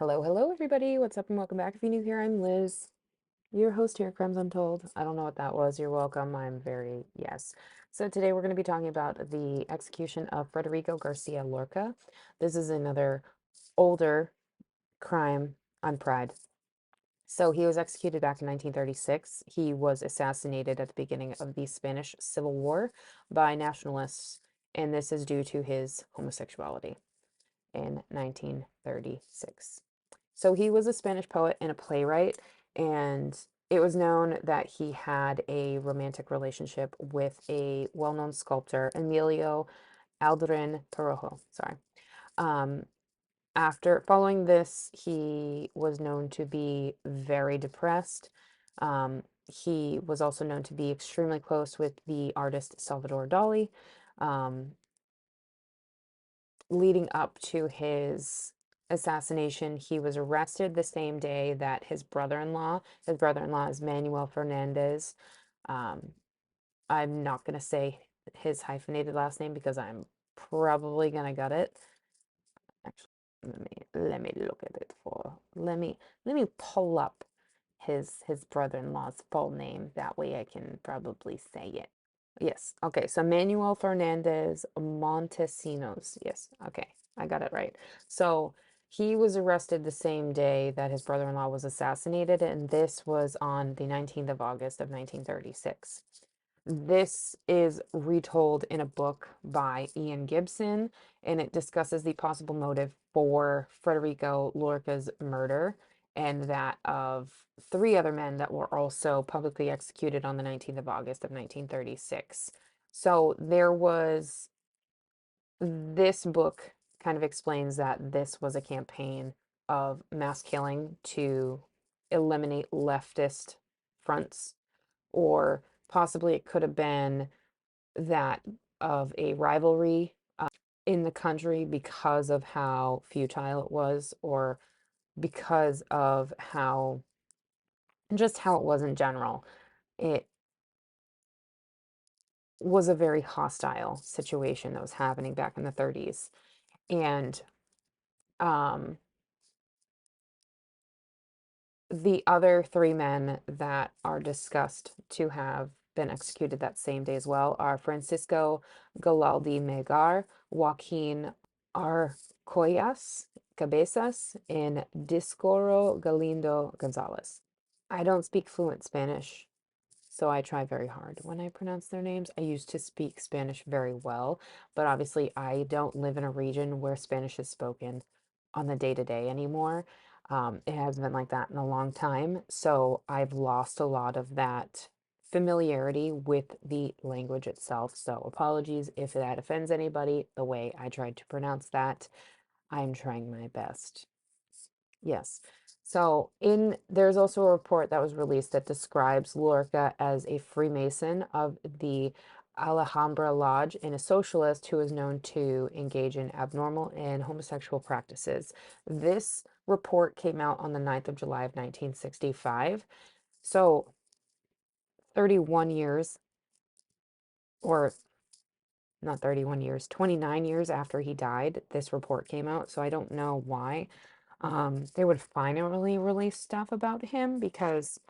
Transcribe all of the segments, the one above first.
Hello, hello, everybody. What's up and welcome back. If you're new here, I'm Liz, your host here, Crimes Untold. I don't know what that was. You're welcome. Yes. So today we're going to be talking about the execution of Frederico Garcia Lorca. This is another older crime on Pride. So he was executed back in 1936. He was assassinated at the beginning of the Spanish Civil War by nationalists, and this is due to his homosexuality in 1936. So he was a Spanish poet and a playwright, and it was known that he had a romantic relationship with a well-known sculptor, Emilio Aldrin Perojo. Sorry. Um, After following this, he was known to be very depressed. He was also known to be extremely close with the artist Salvador Dali. Um, Leading up to his assassination, he was arrested the same day that his brother-in-law is Manuel Fernandez. Um, I'm not going to say his hyphenated last name because I'm probably going to gut it. Actually, let me look at it for let me pull up his brother-in-law's full name. That way I can probably say it. Yes. Okay. So Manuel Fernandez Montesinos. Yes. Okay. I got it right. So he was arrested the same day that his brother-in-law was assassinated, and this was on the 19th of August of 1936. This is retold in a book by Ian Gibson, and it discusses the possible motive for Frederico Lorca's murder and that of three other men that were also publicly executed on the 19th of August of 1936. So this book kind of explains that this was a campaign of mass killing to eliminate leftist fronts, or possibly it could have been that of a rivalry in the country because of how futile it was, or because of how it was in general. It was a very hostile situation that was happening back in the 30s. And um, the other three men that are discussed to have been executed that same day as well are Francisco Galaldi Megar, Joaquin Arcoyas Cabezas, and Discoro Galindo Gonzalez. I don't speak fluent Spanish, so I try very hard when I pronounce their names. I used to speak Spanish very well, but obviously I don't live in a region where Spanish is spoken on the day to day anymore. It hasn't been like that in a long time, so I've lost a lot of that familiarity with the language itself. So apologies if that offends anybody, the way I tried to pronounce that. I'm trying my best. Yes. So in there's also a report that was released that describes Lorca as a Freemason of the Alhambra Lodge and a socialist who is known to engage in abnormal and homosexual practices. This report came out on the 9th of July of 1965. So 31 years, or not 31 years, 29 years after he died, this report came out. So I don't know why they would finally release stuff about him, because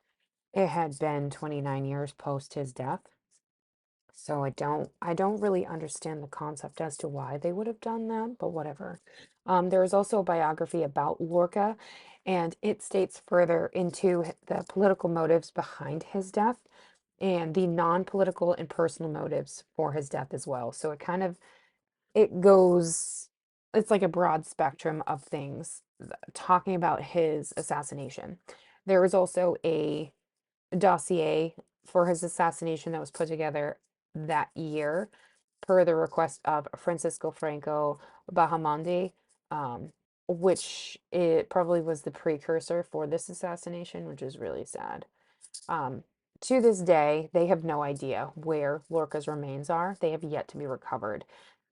it had been 29 years post his death. So I don't really understand the concept as to why they would have done that, but whatever. There is also a biography about Lorca, and it states further into the political motives behind his death and the non-political and personal motives for his death as well. So it goes, it's like a broad spectrum of things talking about his assassination. There was also a dossier for his assassination that was put together that year per the request of Francisco Franco Bahamonde, um, which it probably was the precursor for this assassination, which is really sad. Um, to this day, they have no idea where Lorca's remains are. They have yet to be recovered.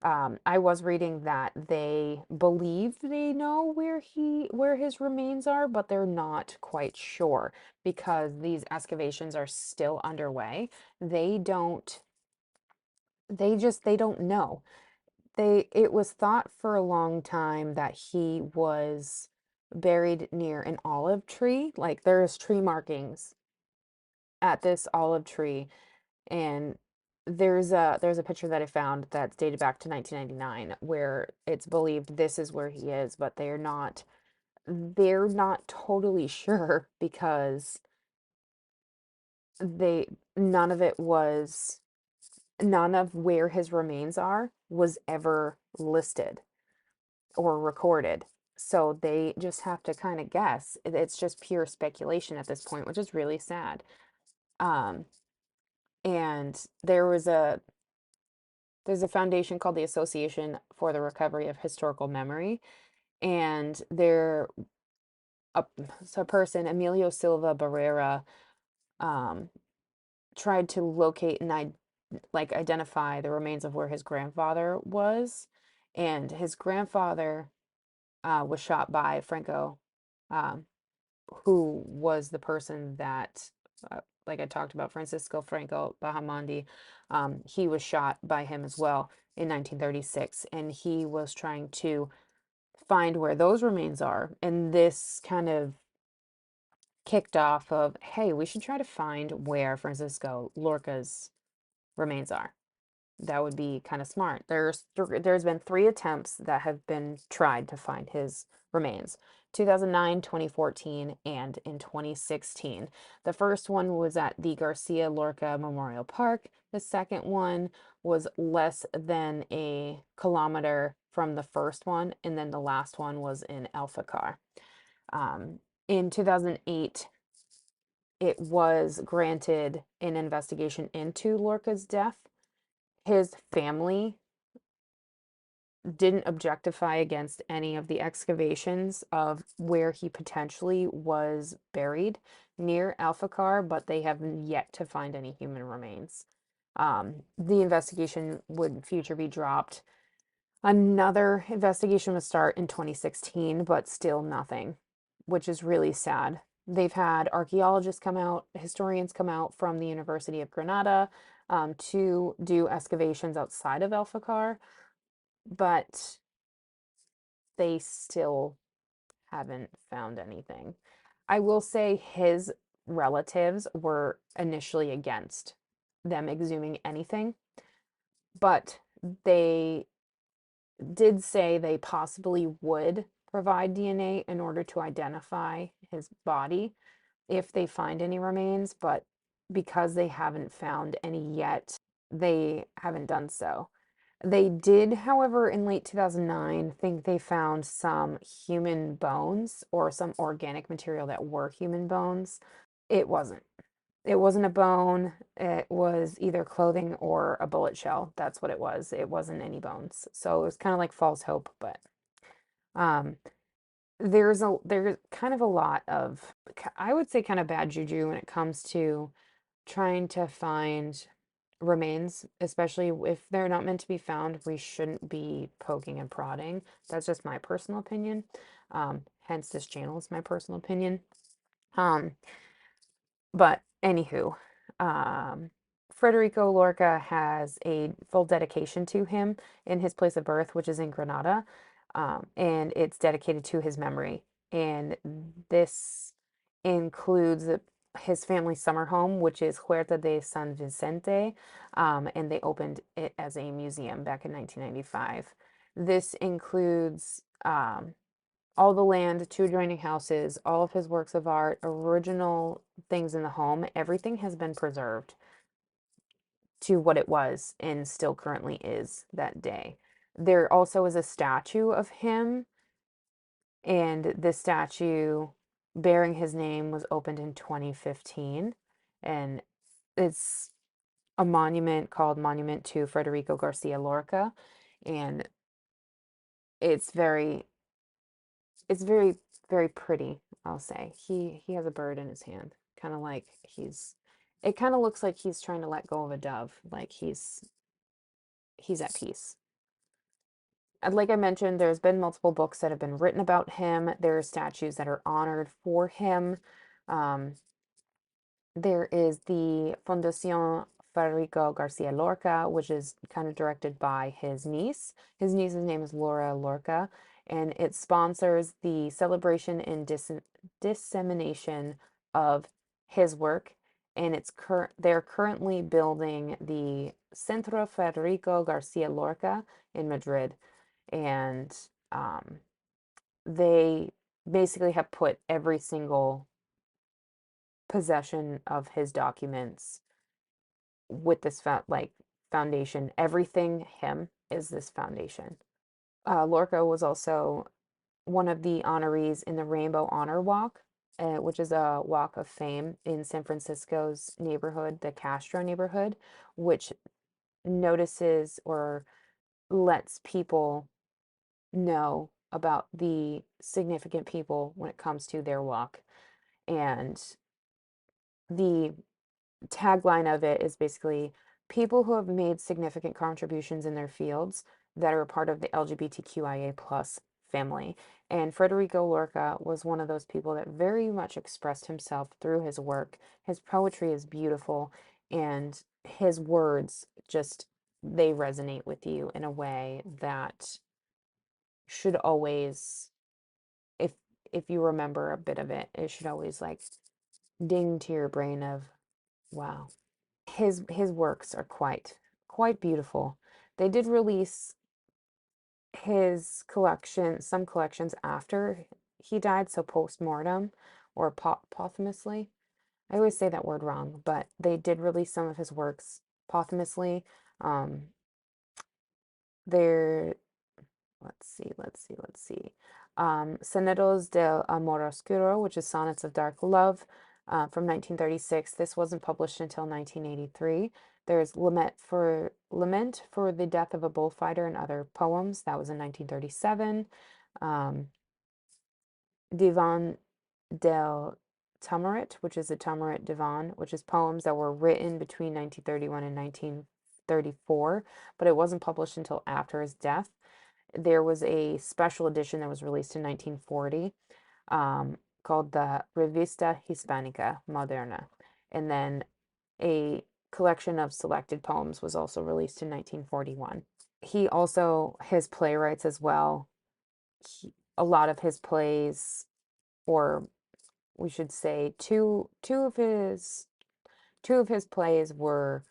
I was reading that they believe they know where his remains are, but they're not quite sure because these excavations are still underway. They don't they don't know. It was thought for a long time that he was buried near an olive tree. Like there's tree markings at this olive tree, and there's a picture that I found that's dated back to 1999 where it's believed this is where he is, but they're not totally sure because they none of it was none of where his remains are was ever listed or recorded. So they just have to kind of guess. It's just pure speculation at this point, which is really sad. Um, and there's a foundation called the Association for the Recovery of Historical Memory, and a, a person, Emilio Silva Barrera, um, tried to locate and identify the remains of where his grandfather was, and his grandfather was shot by Franco, um, who was the person that, like I talked about, Francisco Franco Bahamonde. He was shot by him as well in 1936, and he was trying to find where those remains are. And this kind of kicked off of, hey, we should try to find where Francisco Lorca's remains are. That would be kind of smart. There's been 3 attempts that have been tried to find his remains. 2009, 2014, and in 2016. The first one was at the Garcia Lorca Memorial Park. The second one was less than a kilometer from the first one, and then the last one was in Alphacar. Um, in 2008, it was granted an investigation into Lorca's death. His family didn't objectify against any of the excavations of where he potentially was buried near Alphacar, but they have yet to find any human remains. The investigation would in future be dropped. Another investigation would start in 2016, but still nothing, which is really sad. They've had archaeologists come out, historians come out from the University of Granada, to do excavations outside of Alphacar, but they still haven't found anything. I will say his relatives were initially against them exhuming anything, but they did say they possibly would provide DNA in order to identify his body if they find any remains, but because they haven't found any yet, they haven't done so. They did, however, in late 2009, think they found some human bones or some organic material that were human bones. It wasn't. It wasn't a bone. It was either clothing or a bullet shell. That's what it was. It wasn't any bones. So it was kind of like false hope, but um there's kind of a lot of, I would say, kind of bad juju when it comes to trying to find remains, especially if they're not meant to be found. We shouldn't be poking and prodding. That's just my personal opinion. Hence this channel is my personal opinion. Um, but anywho, um, Frederico Lorca has a full dedication to him in his place of birth, which is in Granada, and it's dedicated to his memory. And this includes his family's summer home, which is Huerta de San Vicente, and they opened it as a museum back in 1995. This includes all the land, 2 adjoining houses, all of his works of art, original things in the home. Everything has been preserved to what it was and still currently is that day. There also is a statue of him, and the statue bearing his name was opened in 2015, and it's a monument called Monument to Frederico Garcia Lorca, and it's very it's very, very pretty, I'll say. He has a bird in his hand, kind of like it kind of looks like he's trying to let go of a dove, like he's at peace. And like I mentioned, there's been multiple books that have been written about him. There are statues that are honored for him. Um, there is the Fundación Federico Garcia Lorca, which is kind of directed by his niece. His niece's name is Laura Lorca, and it sponsors the celebration and dissemination of his work. And they're currently building the Centro Federico Garcia Lorca in Madrid, and um, they basically have put every single possession of his documents with this foundation. Everything him is this foundation. Lorca was also one of the honorees in the Rainbow Honor Walk, which is a walk of fame in San Francisco's neighborhood, the Castro neighborhood, which notices or lets people know about the significant people when it comes to their walk. And the tagline of it is basically people who have made significant contributions in their fields that are a part of the LGBTQIA plus family. And Frederico Lorca was one of those people that very much expressed himself through his work. His poetry is beautiful, and his words just they resonate with you in a way that should always, if you remember a bit of it, it should always like ding to your brain of wow. His works are quite beautiful. They did release his collection, some collections after he died, so post-mortem or posthumously. I always say that word wrong, but they did release some of his works posthumously. Um, they're let's see. Sonetos del Amor Oscuro, which is Sonnets of Dark Love, from 1936. This wasn't published until 1983. There's Lament for the Death of a Bullfighter and Other Poems. That was in 1937. Um, Divan del Tamarit, which is a Tamarit Divan, which is poems that were written between 1931 and 1934, but it wasn't published until after his death. There was a special edition that was released in 1940, called the Revista Hispanica Moderna. And then a collection of selected poems was also released in 1941. He also, his playwrights as well, a lot of his plays, or we should say two of his plays were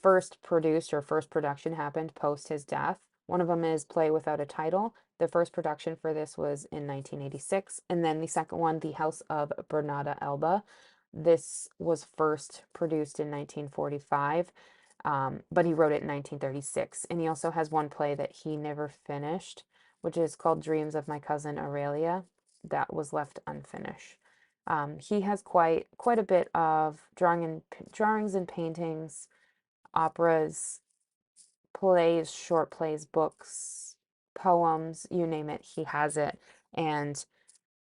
first produced, or first production happened post his death. One of them is Play Without a Title. The first production for this was in 1986. And then the second one, The House of Bernarda Alba. This was first produced in 1945, but he wrote it in 1936. And he also has one play that he never finished, which is called Dreams of My Cousin Aurelia, that was left unfinished. He has quite a bit of drawings and paintings, operas, plays, short plays, books, poems, you name it, he has it. And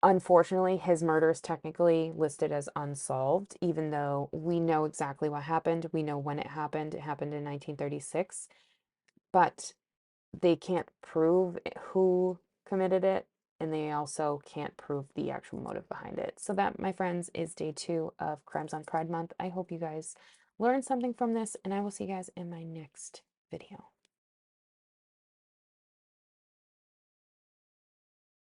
unfortunately, his murder is technically listed as unsolved, even though we know exactly what happened. We know when it happened. It happened in 1936, but they can't prove who committed it, and they also can't prove the actual motive behind it. So that, my friends, is day 2 of Crimes on Pride Month. I hope you guys learned something from this, and I will see you guys in my next video.